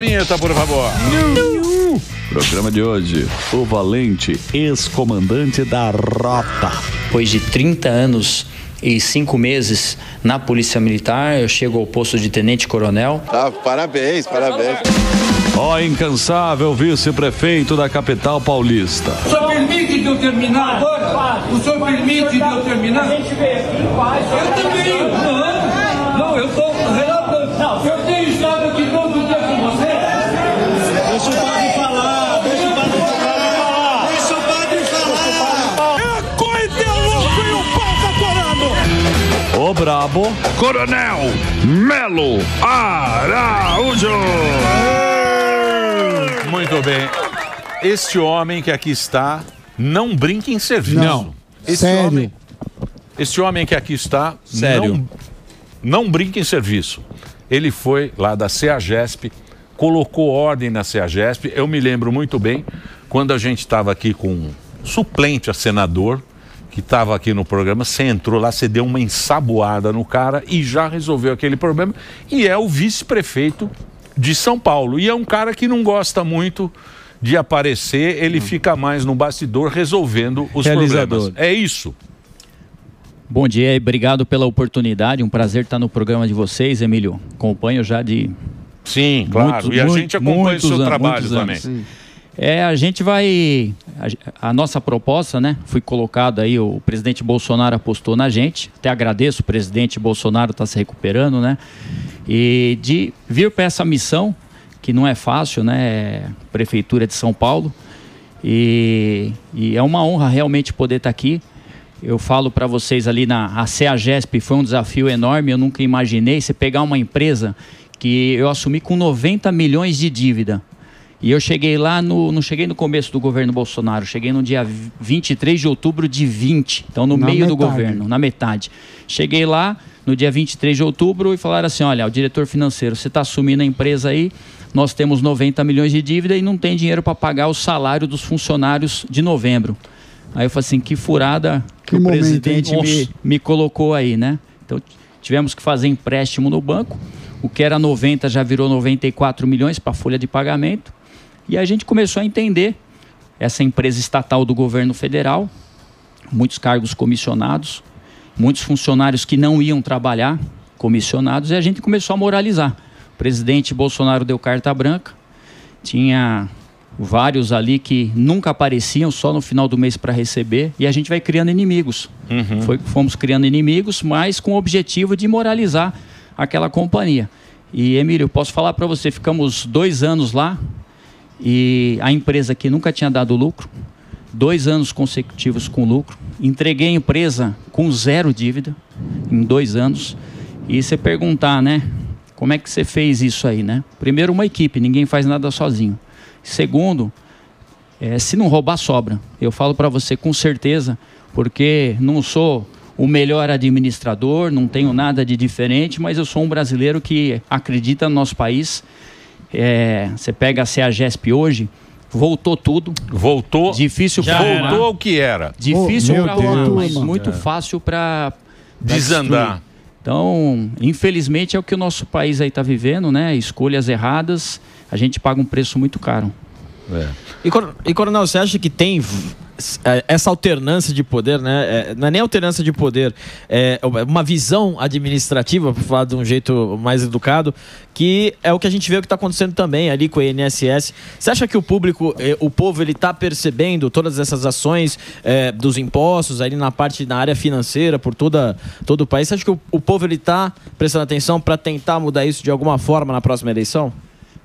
Vinheta, por favor. Programa de hoje, o valente ex-comandante da Rota. Depois de 30 anos e 5 meses na Polícia Militar, eu chego ao posto de tenente-coronel. Parabéns. Ó, incansável vice-prefeito da capital paulista. O senhor permite que eu terminar agora? O senhor permite que eu terminar? Eu também. Não, eu sou relatante. Não, eu tenho estado aqui todo dia com você. Deixa o padre falar. É coisa louco e o pau tá torando. O brabo, Coronel Melo Araújo. Muito bem. Este homem que aqui está não brinca em serviço. Não. Sério. Este homem que aqui está Sério. não brinca em serviço. Ele foi lá da CEAGESP, colocou ordem na CEAGESP. Eu me lembro muito bem quando a gente estava aqui com um suplente a senador, que estava aqui no programa. Você entrou lá, você deu uma ensaboada no cara e já resolveu aquele problema. E é o vice-prefeito de São Paulo. E é um cara que não gosta muito de aparecer, ele fica mais no bastidor resolvendo os problemas. É isso. Bom dia e obrigado pela oportunidade. Um prazer estar no programa de vocês, Emílio. Acompanho já de... Sim, claro. E a gente acompanha o seu trabalho também. A gente vai... A nossa proposta, né? Foi colocado aí, o presidente Bolsonaro apostou na gente. Até agradeço, o presidente Bolsonaro está se recuperando, né? E de vir para essa missão, que não é fácil, né? Prefeitura de São Paulo. E é uma honra realmente poder estar aqui. Eu falo para vocês ali a CEAGESP foi um desafio enorme. Eu nunca imaginei você pegar uma empresa que eu assumi com 90 milhões de dívida. E eu cheguei lá, não cheguei no começo do governo Bolsonaro, cheguei no dia 23 de outubro de 20, então no meio do governo, na metade. Cheguei lá no dia 23 de outubro e falaram assim, olha, o diretor financeiro, você está assumindo a empresa aí, nós temos 90 milhões de dívida e não tem dinheiro para pagar o salário dos funcionários de novembro. Aí eu falei assim, que furada que o presidente me colocou aí, né? Então tivemos que fazer empréstimo no banco, o que era 90 já virou 94 milhões para a folha de pagamento. E a gente começou a entender essa empresa estatal do governo federal, muitos cargos comissionados, muitos funcionários que não iam trabalhar, comissionados, e a gente começou a moralizar. O presidente Bolsonaro deu carta branca, tinha vários ali que nunca apareciam, só no final do mês para receber, e a gente vai criando inimigos. Fomos criando inimigos, mas com o objetivo de moralizar aquela companhia. E, Emílio, eu posso falar para você, ficamos 2 anos lá, e a empresa que nunca tinha dado lucro, 2 anos consecutivos com lucro, entreguei a empresa com 0 dívida em 2 anos. E você perguntar, né, como é que você fez isso aí, né? Primeiro, uma equipe, ninguém faz nada sozinho. Segundo, se não roubar, sobra. Eu falo para você com certeza, porque não sou o melhor administrador, não tenho nada de diferente, mas eu sou um brasileiro que acredita no nosso país. Você pega a CEAGESP hoje, voltou tudo. Voltou? Difícil para voltou ao que era. Difícil para arrumar, mas muito fácil para desandar. Então, infelizmente é o que o nosso país aí está vivendo, né? Escolhas erradas, a gente paga um preço muito caro. E Coronel, você acha que tem essa alternância de poder, né? Não é nem alternância de poder, é uma visão administrativa, para falar de um jeito mais educado, que é o que a gente vê que está acontecendo também ali com o INSS. Você acha que o público, o povo, ele está percebendo todas essas ações dos impostos ali na área financeira por todo o país? Você acha que o povo ele está prestando atenção para tentar mudar isso de alguma forma na próxima eleição?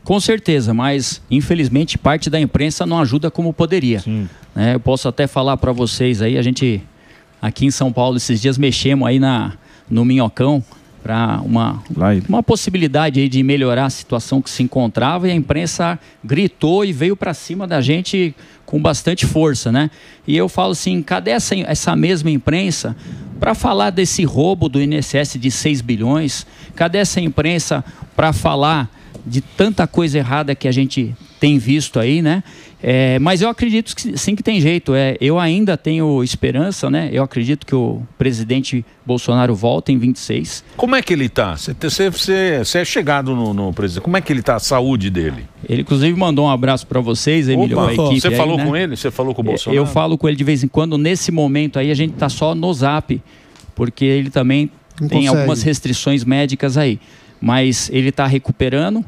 Com certeza, mas infelizmente parte da imprensa não ajuda como poderia. Eu posso até falar para vocês aí, a gente aqui em São Paulo esses dias mexemos aí no Minhocão para uma possibilidade aí de melhorar a situação que se encontrava, e a imprensa gritou e veio para cima da gente com bastante força, né? E eu falo assim, cadê essa mesma imprensa para falar desse roubo do INSS de 6 bilhões? Cadê essa imprensa para falar de tanta coisa errada que a gente tem visto aí, né? Mas eu acredito que sim, que tem jeito. Eu ainda tenho esperança, né? Eu acredito que o presidente Bolsonaro volta em 26. Como é que ele está? Você é chegado no presidente. Como é que ele está, a saúde dele? Ele, inclusive, mandou um abraço para vocês, Emílio, a equipe. Você falou aí, com né? ele? Você falou com o Bolsonaro? Eu falo com ele de vez em quando. Nesse momento aí, a gente está só no Zap, porque ele também tem algumas restrições médicas aí. Mas ele está recuperando.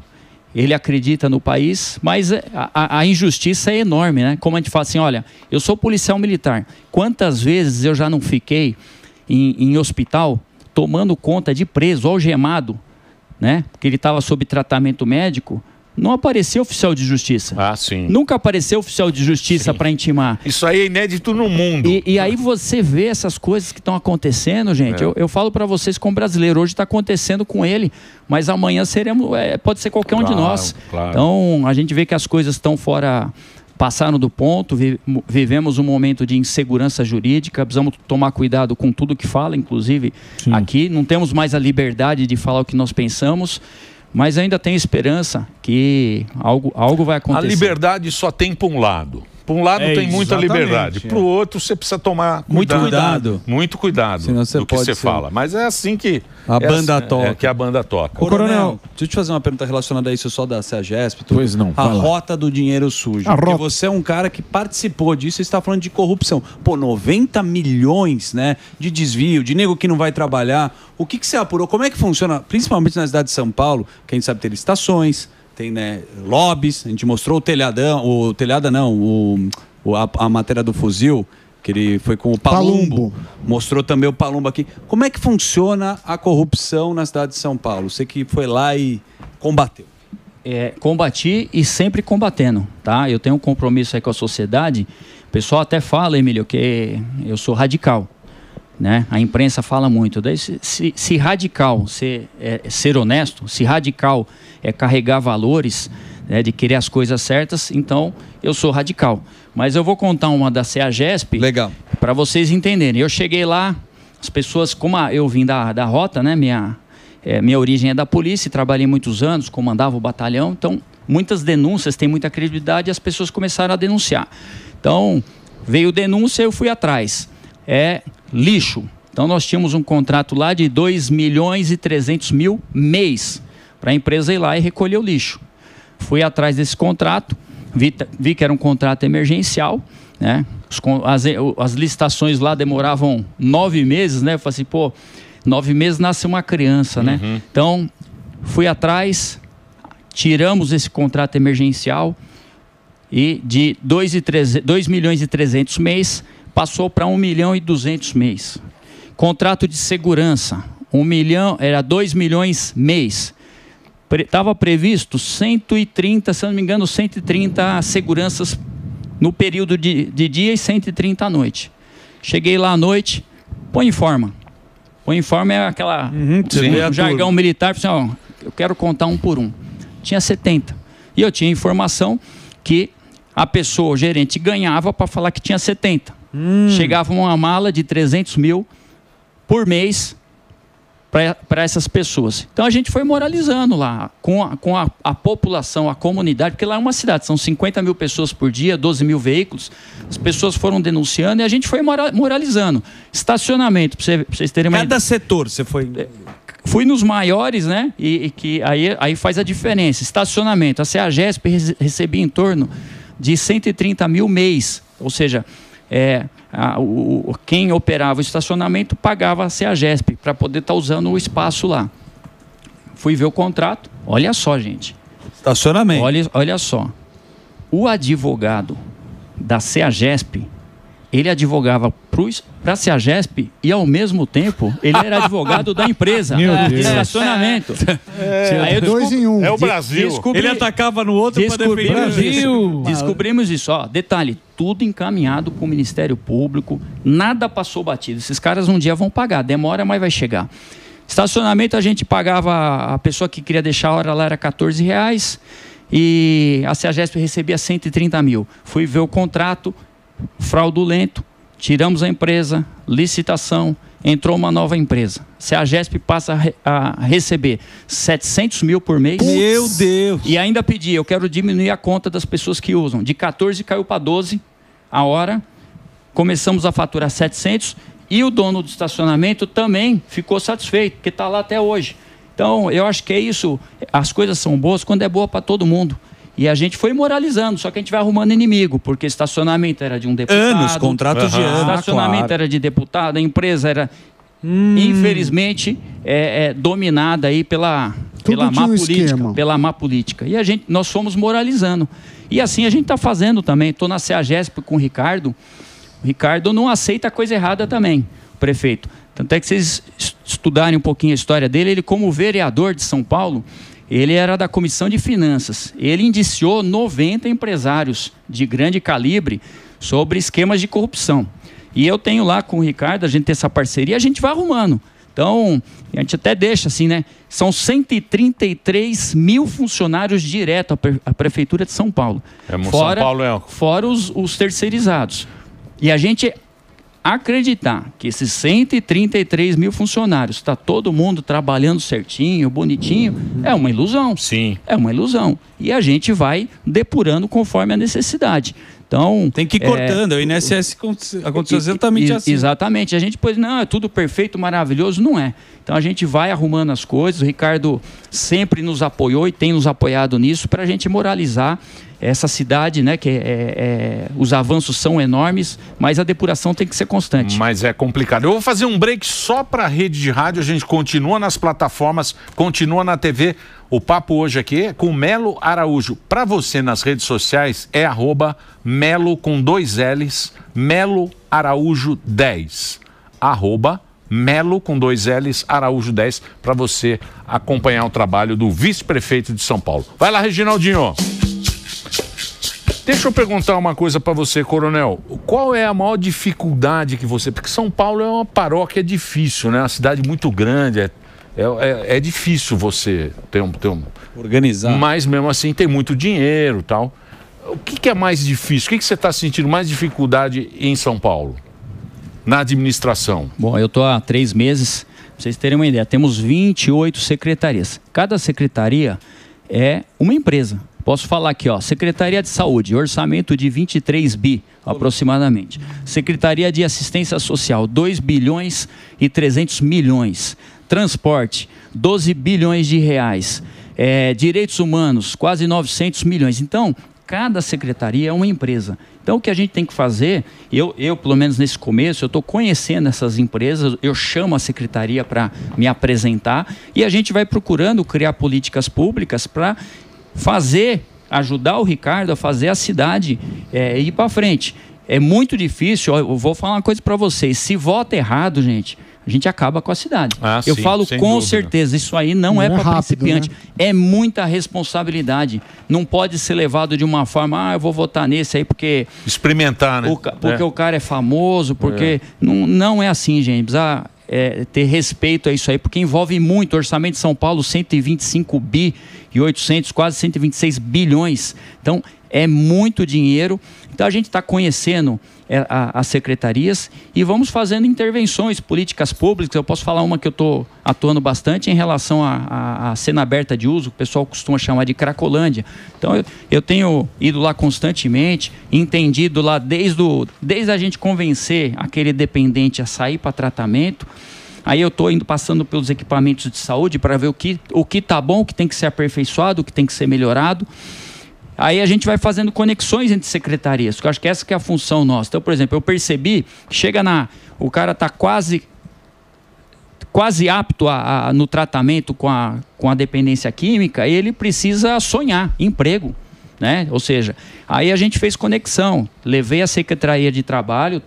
Ele acredita no país, mas a injustiça é enorme, né? Como a gente fala assim, olha, eu sou policial militar. Quantas vezes eu já não fiquei em hospital tomando conta de preso, algemado, né? Porque ele estava sob tratamento médico. Não apareceu oficial de justiça. Ah, sim. Nunca apareceu oficial de justiça para intimar. Isso aí é inédito no mundo. E aí você vê essas coisas que estão acontecendo, gente. Eu falo para vocês como brasileiro, hoje está acontecendo com ele, mas amanhã pode ser qualquer um de nós. Claro. Então a gente vê que as coisas estão passaram do ponto, vivemos um momento de insegurança jurídica, precisamos tomar cuidado com tudo que fala, inclusive aqui. Não temos mais a liberdade de falar o que nós pensamos. Mas ainda tem esperança que algo vai acontecer. A liberdade só tem para um lado. Para um lado tem muita liberdade, para o outro você precisa tomar cuidado. Muito cuidado do que você fala. Mas é assim que a banda toca. Que a banda toca. Coronel, deixa eu te fazer uma pergunta relacionada a isso só da CEAGESP. Pois não. A rota do dinheiro sujo. Porque você é um cara que participou disso e está falando de corrupção. Pô, 90 milhões, né, de desvio, de nego que não vai trabalhar. O que você apurou? Como é que funciona, principalmente na cidade de São Paulo, que a gente sabe ter licitações, tem, né, lobbies, a gente mostrou a matéria do fuzil, que ele foi com o Palumbo. Mostrou também o Palumbo aqui. Como é que funciona a corrupção na cidade de São Paulo? Você que foi lá e combateu. Combati e sempre combatendo, tá? Eu tenho um compromisso aí com a sociedade. O pessoal até fala, Emílio, que eu sou radical, né? A imprensa fala muito. Daí, se radical ser honesto, se radical é carregar valores, né, de querer as coisas certas, então eu sou radical. Mas eu vou contar uma da CEAGESP para vocês entenderem. Eu cheguei lá, as pessoas, como eu vim da rota, né, minha origem é da polícia, trabalhei muitos anos, comandava o batalhão, então muitas denúncias, tem muita credibilidade e as pessoas começaram a denunciar. Então veio denúncia, eu fui atrás. Lixo. Então nós tínhamos um contrato lá de 2.300.000 mês para a empresa ir lá e recolher o lixo. Fui atrás desse contrato, vi que era um contrato emergencial, né? As licitações lá demoravam 9 meses, né? Eu falei assim, pô, 9 meses nasce uma criança, né? Então fui atrás, tiramos esse contrato emergencial e de 2.300.000 mês passou para 1.200.000 mês. Contrato de segurança, 1 milhão, era 2 milhões mês. Estava previsto 130, se não me engano, 130 seguranças no período de dia e 130 à noite. Cheguei lá à noite, põe em forma. Põe em forma é aquela jargão militar, assim, ó, eu quero contar um por um. Tinha 70. E eu tinha informação que a pessoa, o gerente, ganhava para falar que tinha 70. Chegava uma mala de 300 mil por mês para essas pessoas. Então a gente foi moralizando lá com a população, a comunidade, porque lá é uma cidade, são 50 mil pessoas por dia, 12 mil veículos, as pessoas foram denunciando e a gente foi moralizando. Estacionamento, para vocês terem uma ideia. Cada setor você foi... Fui nos maiores, né? E que aí faz a diferença. Estacionamento, a CEAGESP recebia em torno de 130 mil mês, ou seja, quem operava o estacionamento pagava a CEAGESP para poder estar usando o espaço lá. Fui ver o contrato, olha só, gente. Estacionamento. Olha só. O advogado da CEAGESP, ele advogava para a CEAGESP e, ao mesmo tempo, ele era advogado da empresa de estacionamento. Aí dois em um. É o Brasil. Ele atacava no outro para defender o Brasil. Descobrimos isso. Ó, detalhe, tudo encaminhado para o Ministério Público, nada passou batido. Esses caras um dia vão pagar, demora, mas vai chegar. Estacionamento a gente pagava, a pessoa que queria deixar a hora lá era R$14 e a CEAGESP recebia 130 mil. Fui ver o contrato, fraudulento, tiramos a empresa, licitação, entrou uma nova empresa. Se a Gesp passa a receber 700 mil por mês... Meu Deus! E ainda pedi, eu quero diminuir a conta das pessoas que usam. De 14 caiu para 12 a hora. Começamos a faturar 700 e o dono do estacionamento também ficou satisfeito, porque está lá até hoje. Então, eu acho que é isso. As coisas são boas quando é boa para todo mundo. E a gente foi moralizando, só que a gente vai arrumando inimigo, porque estacionamento era de um deputado. Anos, contratos de anos. Estacionamento era de deputado, a empresa era, infelizmente, dominada aí pela má política. Pela má política. E nós fomos moralizando. E assim a gente está fazendo também. Estou na CEAGESP com o Ricardo. O Ricardo não aceita coisa errada também, o prefeito. Tanto é que vocês estudarem um pouquinho a história dele, ele como vereador de São Paulo, ele era da Comissão de Finanças. Ele indiciou 90 empresários de grande calibre sobre esquemas de corrupção. E eu tenho lá com o Ricardo, a gente tem essa parceria, a gente vai arrumando. Então, a gente até deixa assim, né? São 133 mil funcionários direto à Prefeitura de São Paulo. Fora os terceirizados. E a gente acreditar que esses 133 mil funcionários, está todo mundo trabalhando certinho, bonitinho, é uma ilusão. Sim. É uma ilusão. E a gente vai depurando conforme a necessidade. Então, tem que ir cortando. O INSS aconteceu exatamente assim. Exatamente. A gente pôs, não, é tudo perfeito, maravilhoso. Não é. Então a gente vai arrumando as coisas. O Ricardo sempre nos apoiou e tem nos apoiado nisso para a gente moralizar essa cidade, né? Que os avanços são enormes, mas a depuração tem que ser constante. Mas é complicado. Eu vou fazer um break só para a rede de rádio. A gente continua nas plataformas, continua na TV. O papo hoje aqui é com Melo Araújo. Para você nas redes sociais é @Melo com 2 L's, Melo Araújo 10. Melo com 2 L's, Araújo 10, para você acompanhar o trabalho do vice-prefeito de São Paulo. Vai lá, Reginaldinho. Deixa eu perguntar uma coisa para você, Coronel. Qual é a maior dificuldade que você... Porque São Paulo é uma paróquia difícil, né? Uma cidade muito grande, é difícil você ter um... Organizar. Mas mesmo assim tem muito dinheiro e tal. O que é mais difícil? O que você está sentindo mais dificuldade em São Paulo? Na administração? Bom, eu estou há 3 meses, para vocês terem uma ideia. Temos 28 secretarias. Cada secretaria é uma empresa. Posso falar aqui, ó, Secretaria de Saúde, orçamento de 23 bi, aproximadamente. Secretaria de Assistência Social, 2 bilhões e 300 milhões. Transporte, 12 bilhões de reais. Direitos Humanos, quase 900 milhões. Então, cada secretaria é uma empresa. Então, o que a gente tem que fazer, eu pelo menos nesse começo, eu estou conhecendo essas empresas, eu chamo a secretaria para me apresentar e a gente vai procurando criar políticas públicas para ajudar o Ricardo a fazer a cidade ir para frente. É muito difícil, eu vou falar uma coisa para vocês, se vota errado, gente, a gente acaba com a cidade. Eu falo com certeza, isso aí não é para principiante, né? É muita responsabilidade, não pode ser levado de uma forma, eu vou votar nesse aí porque... Experimentar, né? Porque o cara é famoso, porque... Não é assim, gente, precisa... ter respeito a isso aí, porque envolve muito. Orçamento de São Paulo, 125 bi e 800, quase 126 bilhões. Então, é muito dinheiro. Então, a gente está conhecendo as secretarias e vamos fazendo intervenções, políticas públicas. Eu posso falar uma que eu estou atuando bastante em relação à cena aberta de uso, que o pessoal costuma chamar de Cracolândia. Então, eu tenho ido lá constantemente, entendido lá desde a gente convencer aquele dependente a sair para tratamento. Aí eu estou passando pelos equipamentos de saúde para ver o que está bom, o que tem que ser aperfeiçoado, o que tem que ser melhorado. Aí a gente vai fazendo conexões entre secretarias, porque eu acho que essa que é a função nossa. Então, por exemplo, eu percebi que o cara está quase apto no tratamento com a dependência química, e ele precisa sonhar emprego, né? Ou seja, aí a gente fez conexão, levei a Secretaria de Trabalho,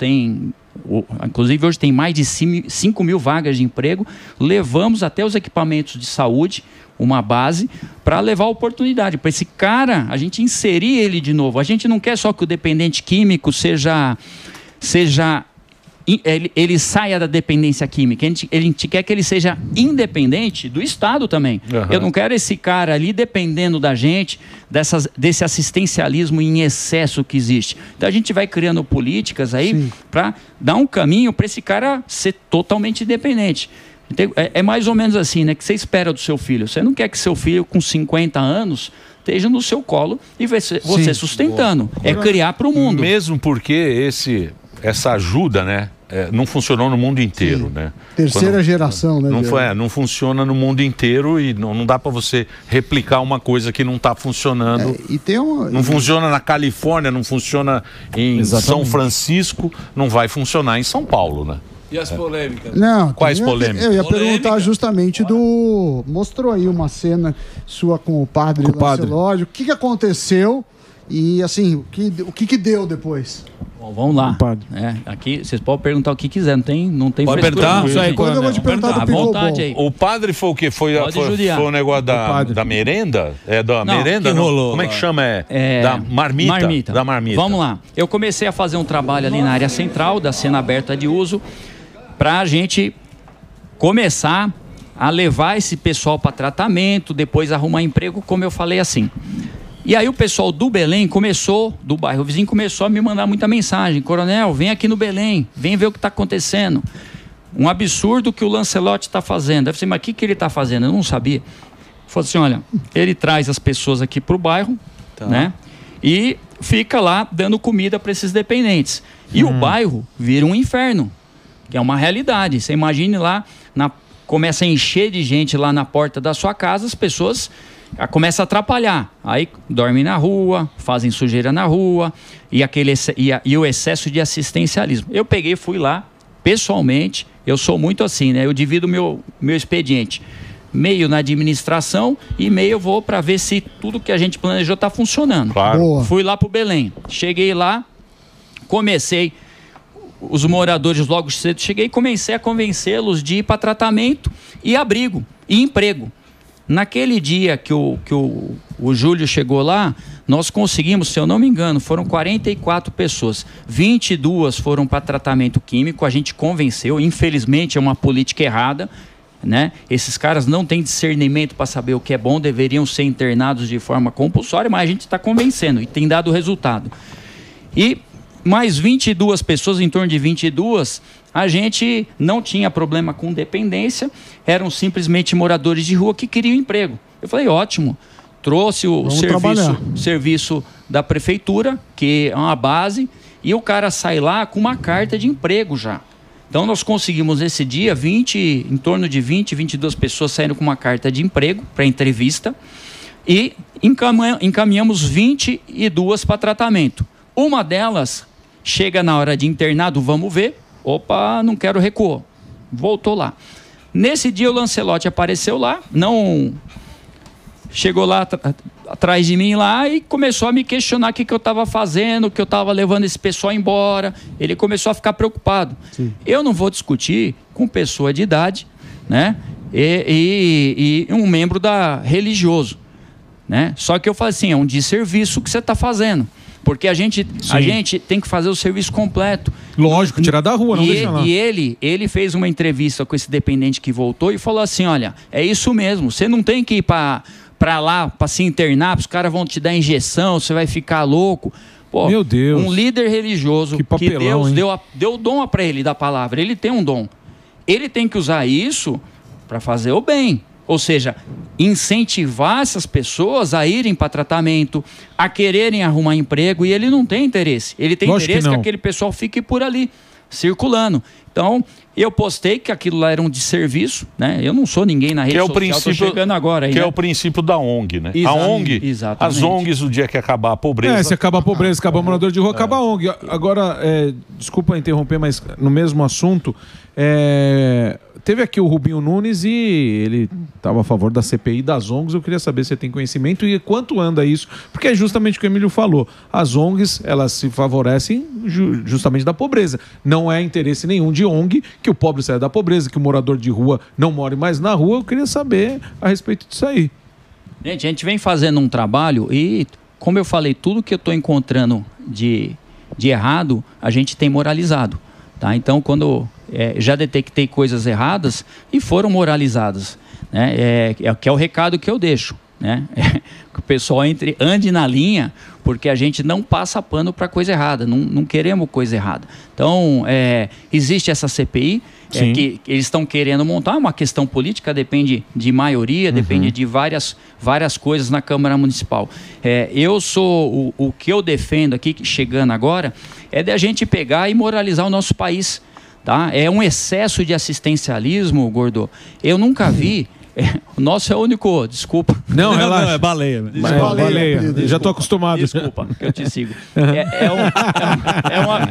inclusive hoje tem mais de 5 mil vagas de emprego, levamos até os equipamentos de saúde, uma base, para levar oportunidade para esse cara, a gente inserir ele de novo. A gente não quer só que o dependente químico seja ele saia da dependência química. A gente quer que ele seja independente do Estado também. Eu não quero esse cara ali dependendo da gente, desse assistencialismo em excesso que existe. Então a gente vai criando políticas aí para dar um caminho para esse cara ser totalmente independente. É mais ou menos assim, né? Que você espera do seu filho. Você não quer que seu filho com 50 anos esteja no seu colo e você sustentando. É criar para o mundo. Mesmo porque essa ajuda, né? Não funcionou no mundo inteiro, né? Terceira geração, né? Não funciona no mundo inteiro e não dá para você replicar uma coisa que não está funcionando. Não funciona na Califórnia, não funciona em São Francisco, não vai funcionar em São Paulo, né? E as polêmicas? Não, quais polêmicas? Eu ia perguntar justamente do... Mostrou aí uma cena sua com o padre Lancelotti. O que aconteceu e, assim, o que deu depois? Bom, vamos lá. Aqui vocês podem perguntar o que quiser, não tem pode perguntar? Depois eu vou te perguntar do vontade aí. O padre foi o quê? Foi o negócio da merenda? Merenda? Rolou, como é que chama? Da marmita. Da marmita. Vamos lá. Eu comecei a fazer um trabalho ali na área central da cena aberta de uso para a gente começar a levar esse pessoal para tratamento, depois arrumar emprego, como eu falei assim. E aí o pessoal do Belém do bairro vizinho, começou a me mandar muita mensagem. Coronel, vem aqui no Belém, vem ver o que está acontecendo. Um absurdo que o Lancelotti está fazendo. Eu falei, mas o que ele está fazendo? Eu não sabia. Ele falou assim, olha, ele traz as pessoas aqui para o bairro, né? E fica lá dando comida para esses dependentes. E o bairro vira um inferno, que é uma realidade. Você imagine lá, começa a encher de gente lá na porta da sua casa, as pessoas começam a atrapalhar. Aí dormem na rua, fazem sujeira na rua e o excesso de assistencialismo. Eu fui lá, pessoalmente, eu sou muito assim, né? Eu divido meu expediente. Meio na administração e meio eu vou para ver se tudo que a gente planejou está funcionando. Claro. Fui lá para o Belém. Cheguei lá, comecei... Os moradores logo cedo cheguei e comecei a convencê-los de ir para tratamento e abrigo e emprego. Naquele dia que o Júlio chegou lá, nós conseguimos, se eu não me engano, foram 44 pessoas. 22 foram para tratamento químico, a gente convenceu, infelizmente é uma política errada, né? Esses caras não têm discernimento para saber o que é bom, deveriam ser internados de forma compulsória, mas a gente está convencendo e tem dado resultado. E mais 22 pessoas, em torno de 22, a gente não tinha problema com dependência, eram simplesmente moradores de rua que queriam emprego. Eu falei, ótimo, trouxe o serviço da prefeitura, que é uma base, e o cara sai lá com uma carta de emprego já. Então nós conseguimos esse dia, em torno de 22 pessoas saíram com uma carta de emprego para entrevista, e encaminhamos 22 para tratamento. Uma delas chega na hora de internado, vamos ver. Opa, não quero recuo. Voltou lá. Nesse dia o Lancelotti apareceu lá, chegou lá atrás de mim lá e começou a me questionar o que eu estava fazendo, que eu estava levando esse pessoal embora. Ele começou a ficar preocupado. Sim. Eu não vou discutir com pessoa de idade, né? E um membro religioso, né? Só que eu falei assim, é um desserviço que você está fazendo. Porque a gente tem que fazer o serviço completo. Lógico, tirar da rua, não deixa lá. E ele fez uma entrevista com esse dependente que voltou e falou assim, olha, é isso mesmo, você não tem que ir para lá para se internar, os caras vão te dar injeção, você vai ficar louco. Pô, meu Deus. Um líder religioso que Deus deu o dom para ele da palavra, ele tem um dom. Ele tem que usar isso para fazer o bem. Ou seja, incentivar essas pessoas a irem para tratamento, a quererem arrumar emprego, e ele não tem interesse. Ele tem interesse que aquele pessoal fique por ali, circulando. Então, eu postei que aquilo lá era um desserviço, né? Eu não sou ninguém na rede social, estou chegando agora aí, que né? é o princípio da ONG, né? Exatamente. A ONG, as ONGs, o dia que acabar a pobreza... se acabar a pobreza, acabar o morador de rua, acaba a ONG. Agora, desculpa interromper, mas no mesmo assunto... Teve aqui o Rubinho Nunes e ele estava a favor da CPI das ONGs. Eu queria saber se você tem conhecimento e quanto anda isso, porque é justamente o que o Emílio falou. As ONGs, elas se favorecem justamente da pobreza. Não é interesse nenhum de ONG que o pobre saia da pobreza, que o morador de rua não more mais na rua. Eu queria saber a respeito disso aí. Gente, a gente vem fazendo um trabalho e, como eu falei, tudo que eu estou encontrando de errado, a gente tem moralizado. Tá? Então, quando já detectei coisas erradas e foram moralizadas, né? Que é o recado que eu deixo, né? Que o pessoal ande na linha, porque a gente não passa pano para coisa errada, não queremos coisa errada. Então, existe essa CPI, que eles estão querendo montar, uma questão política, depende de maioria, depende de várias coisas na Câmara Municipal. Eu sou, o que eu defendo aqui, chegando agora, é de a gente pegar e moralizar o nosso país. Tá? É um excesso de assistencialismo, Gordo. Eu nunca vi. O nosso é o único. Desculpa. Não, é baleia. Baleia. Já estou acostumado. Desculpa, que eu te sigo.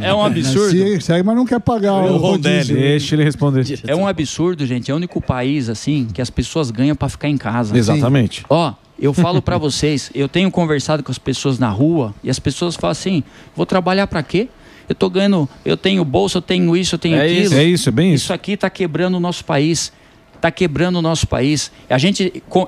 É um absurdo. Segue, mas não quer pagar o Rondelli. Deixa ele responder. É um absurdo, gente. É o único país, assim, que as pessoas ganham para ficar em casa. Exatamente. Ó, eu falo para vocês, eu tenho conversado com as pessoas na rua e as pessoas falam assim: vou trabalhar para quê? Eu tô ganhando, eu tenho bolsa, eu tenho isso, eu tenho aquilo. É isso, é bem isso. Isso aqui está quebrando o nosso país. Está quebrando o nosso país.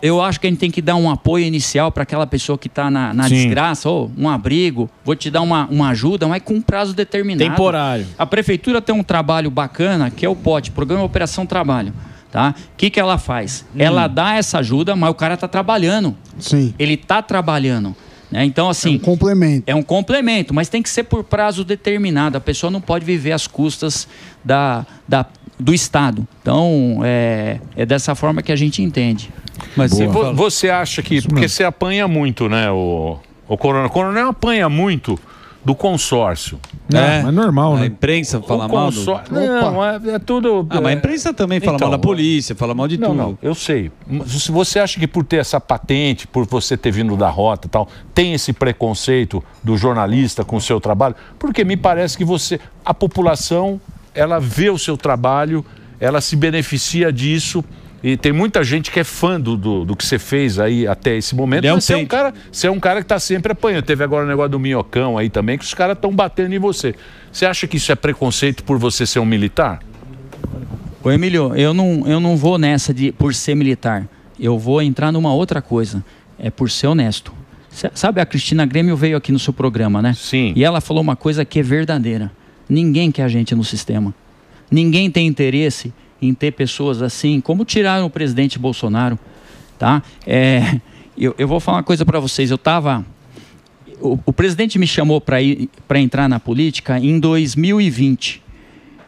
Eu acho que a gente tem que dar um apoio inicial para aquela pessoa que está na desgraça, ou um abrigo, vou te dar uma ajuda, mas com um prazo determinado. Temporário. A prefeitura tem um trabalho bacana, que é o POT, Programa Operação Trabalho. Tá? O que ela faz? Ela dá essa ajuda, mas o cara está trabalhando. Sim. Ele está trabalhando. Né? Então, assim, é um complemento, mas tem que ser por prazo determinado. A pessoa não pode viver às custas do Estado. Então, é dessa forma que a gente entende. Mas você acha que... Porque você apanha muito, né, o Coronel? O Coronel apanha muito do consórcio. Mas é normal, né? A imprensa fala mal do... Não, é tudo... mas a imprensa também fala mal da polícia, fala mal de tudo. Não, eu sei. Se você acha que por ter essa patente, por você ter vindo da rota e tal, tem esse preconceito do jornalista com o seu trabalho? Porque me parece que a população, ela vê o seu trabalho, ela se beneficia disso. E tem muita gente que é fã do que você fez aí até esse momento. Mas você é um cara que está sempre apanhando. Teve agora o negócio do Minhocão aí também, que os caras estão batendo em você. Você acha que isso é preconceito por você ser um militar? Ô Emílio, eu não vou nessa por ser militar. Eu vou entrar numa outra coisa. É por ser honesto. Sabe, a Cristina Grêmio veio aqui no seu programa, né? Sim. E ela falou uma coisa que é verdadeira. Ninguém quer a gente no sistema. Ninguém tem interesse em ter pessoas assim, como tiraram o presidente Bolsonaro, tá? Eu vou falar uma coisa para vocês. O presidente me chamou para entrar na política em 2020,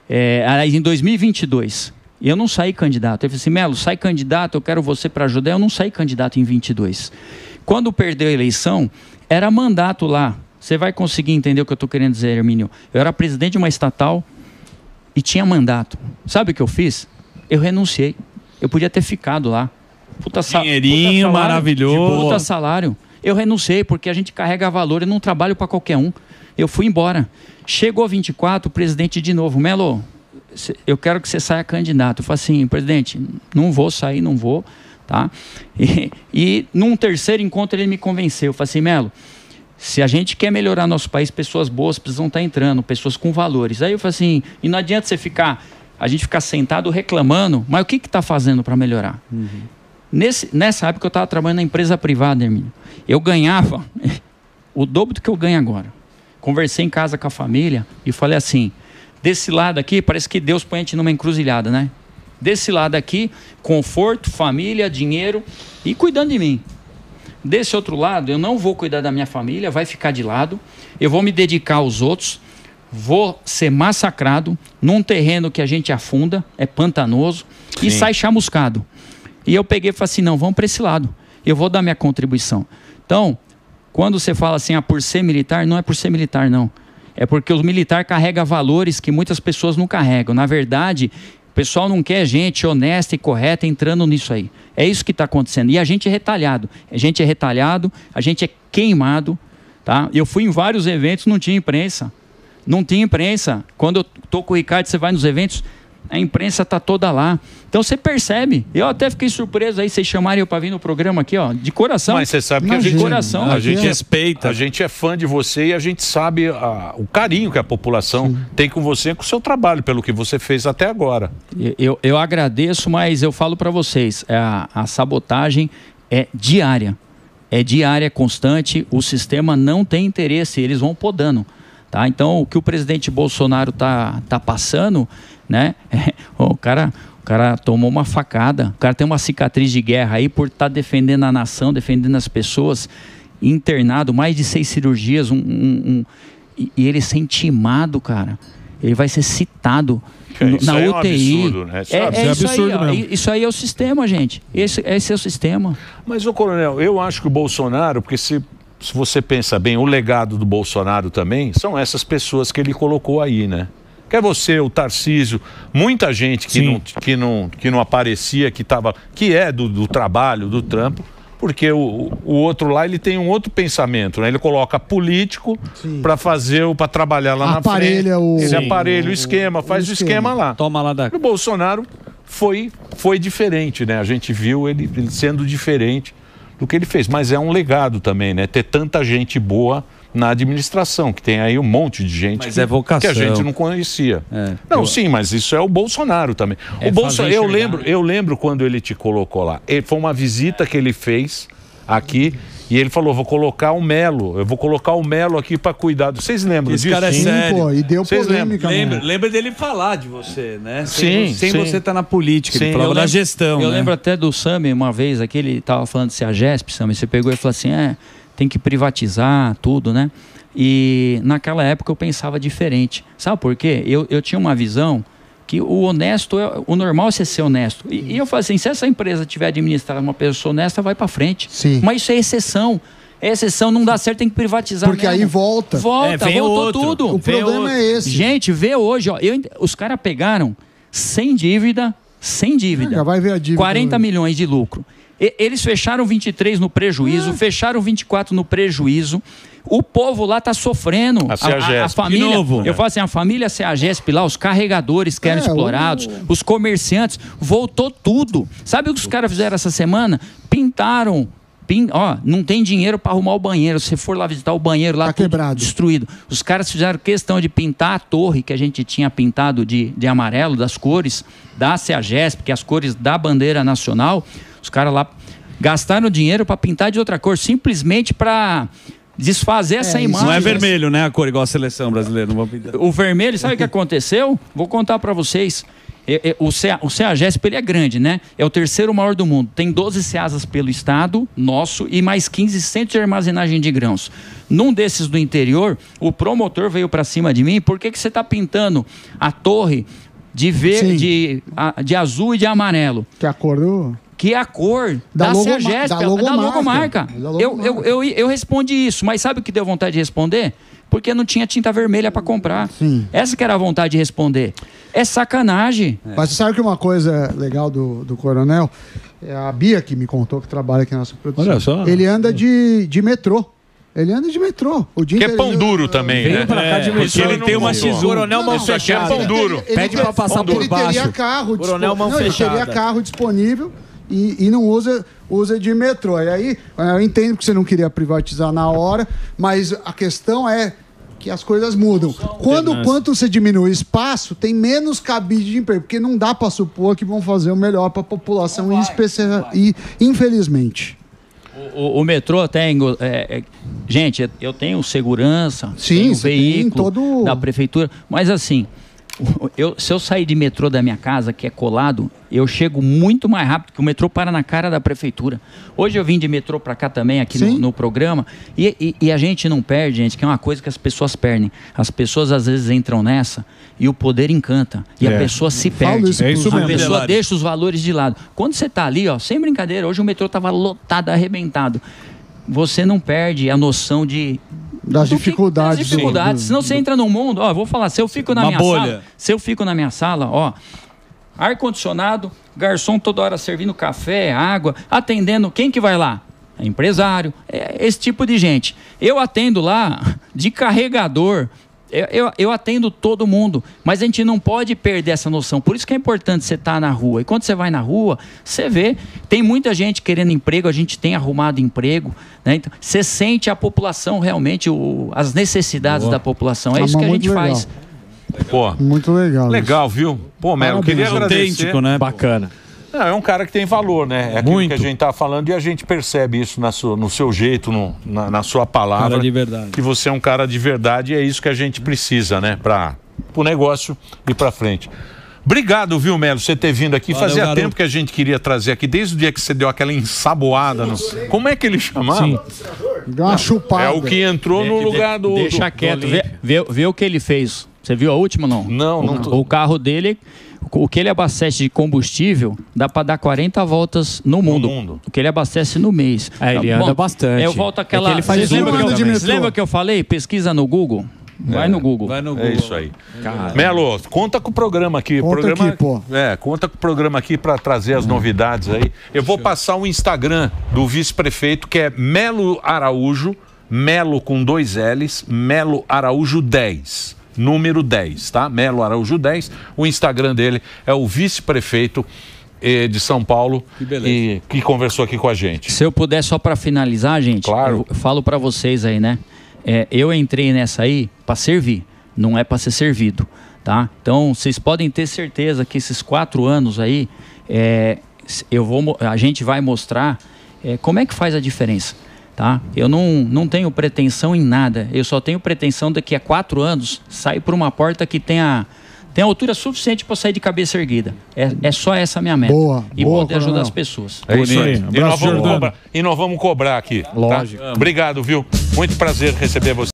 em 2022. E eu não saí candidato. Ele falou assim: Melo, sai candidato, eu quero você para ajudar. Eu não saí candidato em 22. Quando perdeu a eleição, era mandato lá. Você vai conseguir entender o que eu estou querendo dizer, Hermínio. Eu era presidente de uma estatal e tinha mandato. Sabe o que eu fiz? Eu renunciei. Eu podia ter ficado lá. Dinheirinho puta salário, maravilhoso. Puta salário. Eu renunciei porque a gente carrega valor. Eu não trabalho para qualquer um. Eu fui embora. Chegou 24, o presidente de novo: Melo, eu quero que você saia candidato. Eu falei assim: presidente, não vou sair, não vou. Tá? E num terceiro encontro ele me convenceu. Eu falei assim: Melo, se a gente quer melhorar nosso país, pessoas boas precisam estar entrando, pessoas com valores. Aí eu falei assim: e não adianta a gente ficar sentado reclamando, mas o que está fazendo para melhorar? Nessa época eu estava trabalhando na empresa privada, Hermínio. Eu ganhava o dobro do que eu ganho agora. Conversei em casa com a família e falei assim: desse lado aqui, parece que Deus põe a gente numa encruzilhada, né? Desse lado aqui, conforto, família, dinheiro e cuidando de mim. Desse outro lado, eu não vou cuidar da minha família, vai ficar de lado, eu vou me dedicar aos outros, vou ser massacrado num terreno que a gente afunda, é pantanoso, e sai chamuscado. E eu peguei e falei assim: não, vamos para esse lado, eu vou dar minha contribuição. Então, quando você fala assim, por ser militar, não é por ser militar, não. É porque o militar carrega valores que muitas pessoas não carregam. Na verdade, o pessoal não quer gente honesta e correta entrando nisso aí. É isso que está acontecendo. E a gente é retalhado. A gente é queimado. Tá? Eu fui em vários eventos, não tinha imprensa. Não tinha imprensa. Quando eu estou com o Ricardo, você vai nos eventos, a imprensa está toda lá. Então você percebe. Eu até fiquei surpreso aí, vocês chamarem eu para vir no programa aqui, ó, de coração. Mas você sabe que a gente respeita. A gente é fã de você e a gente sabe o carinho que a população tem com você, com o seu trabalho, pelo que você fez até agora. Eu agradeço, mas eu falo para vocês, a sabotagem é diária. É diária, constante. O sistema não tem interesse, eles vão podando. Tá? Então, o que o presidente Bolsonaro tá passando, né? O cara tomou uma facada, o cara tem uma cicatriz de guerra aí por estar defendendo a nação, defendendo as pessoas, internado, mais de 6 cirurgias, e ele ser intimado, cara. Ele vai ser citado na UTI. É um absurdo, né? Isso aí é o sistema, gente. Esse é o sistema. Mas, ô coronel, eu acho que o Bolsonaro, porque se você pensa bem, o legado do Bolsonaro também são essas pessoas que ele colocou aí, né? Que é você, o Tarcísio, muita gente que não aparecia, que é do trabalho, do trampo, porque o outro lá, ele tem um outro pensamento, né? Ele coloca político para trabalhar lá na frente. Ele aparelha o esquema, faz o esquema lá. Toma lá O Bolsonaro foi diferente, né? A gente viu ele sendo diferente do que ele fez, mas é um legado também, né? Ter tanta gente boa na administração, que tem aí um monte de gente que a gente não conhecia. Sim, mas isso é o Bolsonaro também. Eu lembro quando ele te colocou lá. Foi uma visita que ele fez aqui e ele falou, vou colocar o Melo aqui para cuidar. Vocês lembram disso? Esse cara é sério. Pô, e deu polêmica. Lembra dele falar de você, né? Sem você estar na política, ele falava da gestão. Eu lembro até do Sami, uma vez, aqui ele estava falando de CEAGESP, Sami, você pegou e falou assim, tem que privatizar tudo, né? E naquela época eu pensava diferente. Sabe por quê? Eu tinha uma visão que o honesto, o normal é você ser honesto. E eu falei assim, se essa empresa tiver administrada uma pessoa honesta, vai para frente. Sim. Mas isso é exceção. É exceção, não dá certo, tem que privatizar. Porque mesmo. Aí volta. Voltou tudo. O problema é esse. Gente, vê hoje, ó, os caras pegaram sem dívida. Vai ver a dívida 40 milhões de lucro. Eles fecharam 23 no prejuízo, fecharam 24 no prejuízo. O povo lá tá sofrendo. A família, de novo. Eu falo assim, a família CEAGESP lá, os carregadores que eram explorados, os comerciantes, voltou tudo. Sabe o que os caras fizeram essa semana? Pintaram. Não tem dinheiro para arrumar o banheiro. Se você for lá visitar o banheiro, lá tá quebrado, destruído. Os caras fizeram questão de pintar a torre que a gente tinha pintado de amarelo, das cores da CEAGESP, que é as cores da bandeira nacional. Os caras lá gastaram dinheiro para pintar de outra cor, simplesmente para desfazer essa imagem. Não é vermelho, né? A cor igual a seleção brasileira. Não vou pintar. O vermelho, sabe o que aconteceu? Vou contar para vocês. O CEAGESP, ele é grande, né? É o terceiro maior do mundo. Tem 12 CEASAs pelo estado, nosso, e mais 15 centros de armazenagem de grãos. Num desses do interior, o promotor veio para cima de mim. Por que você está pintando a torre de verde, de azul e de amarelo? Que é a cor do... Que é a cor da CEAGESP, da logomarca. Eu respondi isso, mas sabe o que deu vontade de responder? Porque não tinha tinta vermelha para comprar. Sim. Essa que era a vontade de responder. É sacanagem. Mas você sabe que uma coisa legal do coronel, é a Bia que me contou, que trabalha aqui na nossa produção. Olha só. Ele anda de metrô. Ele anda de metrô. O dia que é pão duro também, né? Pra cá de metrô. Porque ele tem uma X1. Coronel mão fechada. Isso aqui é pão duro. Pede pra passar por baixo. Ele teria carro Coronel mão fechada. Ele teria carro disponível e não usa de metrô. E aí, eu entendo que você não queria privatizar na hora, mas a questão é que as coisas mudam. Quanto você diminui o espaço, tem menos cabide de emprego, porque não dá para supor que vão fazer o melhor para a população, e infelizmente. O metrô tem... gente, eu tenho segurança, tenho veículo da prefeitura, mas assim... se eu sair de metrô da minha casa, que é colado, eu chego muito mais rápido, que o metrô para na cara da prefeitura. Hoje eu vim de metrô para cá também, aqui no programa, e a gente não perde, gente, que é uma coisa que as pessoas perdem. As pessoas às vezes entram nessa e o poder encanta, e a pessoa se perde. A pessoa deixa os valores de lado. Quando você está ali, sem brincadeira, hoje o metrô estava lotado, arrebentado. Você não perde a noção das dificuldades. Senão você entra num mundo, vou falar, se eu fico na minha sala, ar-condicionado, garçom toda hora servindo café, água, atendendo, quem que vai lá? É empresário, esse tipo de gente. Eu atendo lá de carregador, eu atendo todo mundo, mas a gente não pode perder essa noção. Por isso que é importante você estar na rua. E quando você vai na rua, você vê, tem muita gente querendo emprego, a gente tem arrumado emprego, né? Então, você sente a população realmente, as necessidades da população. É isso que a gente faz. Pô, muito legal. Legal, viu? Pô, Melo, queria agradecer. Autêntico, né? Bacana. Não, é um cara que tem valor, né? É aquilo que a gente tá falando e a gente percebe isso no seu jeito, na sua palavra. Cara de verdade. Que você é um cara de verdade e é isso que a gente precisa, né? Para o negócio ir para frente. Obrigado, viu, Melo, você ter vindo aqui. Valeu, Fazia garoto. tempo que a gente queria trazer aqui, desde o dia que você deu aquela ensaboada. Como é que ele chamava? Sim. Deu uma chupada. É o que entrou no lugar do... Deixa quieto, vê o que ele fez. Você viu a última, não? Não. O carro dele, o que ele abastece de combustível, dá para dar 40 voltas no mundo. O que ele abastece no mês. Ele anda bastante. Eu volto àquela... ele faz lembra que eu falei? Pesquisa no Google. Vai no Google. É isso aí. Melo, conta com o programa aqui. Conta com o programa aqui para trazer as novidades aí. Eu vou passar o Instagram do vice-prefeito, que é Melo Araújo, Melo com 2 L's, Melo Araújo 10. Número 10, tá? Melo Araújo 10. O Instagram dele é o vice-prefeito de São Paulo, que conversou aqui com a gente. Se eu puder, só para finalizar, gente, claro. Eu falo para vocês aí, né? Eu entrei nessa aí para servir, não é para ser servido, tá? Então, vocês podem ter certeza que esses 4 anos aí, a gente vai mostrar como é que faz a diferença, tá? Eu não tenho pretensão em nada, eu só tenho pretensão daqui a 4 anos sair por uma porta que tenha altura suficiente para sair de cabeça erguida. É só essa a minha meta. E poder ajudar as pessoas. É isso aí. E nós vamos cobrar aqui. Lógico. Tá? Obrigado, viu? Muito prazer receber você.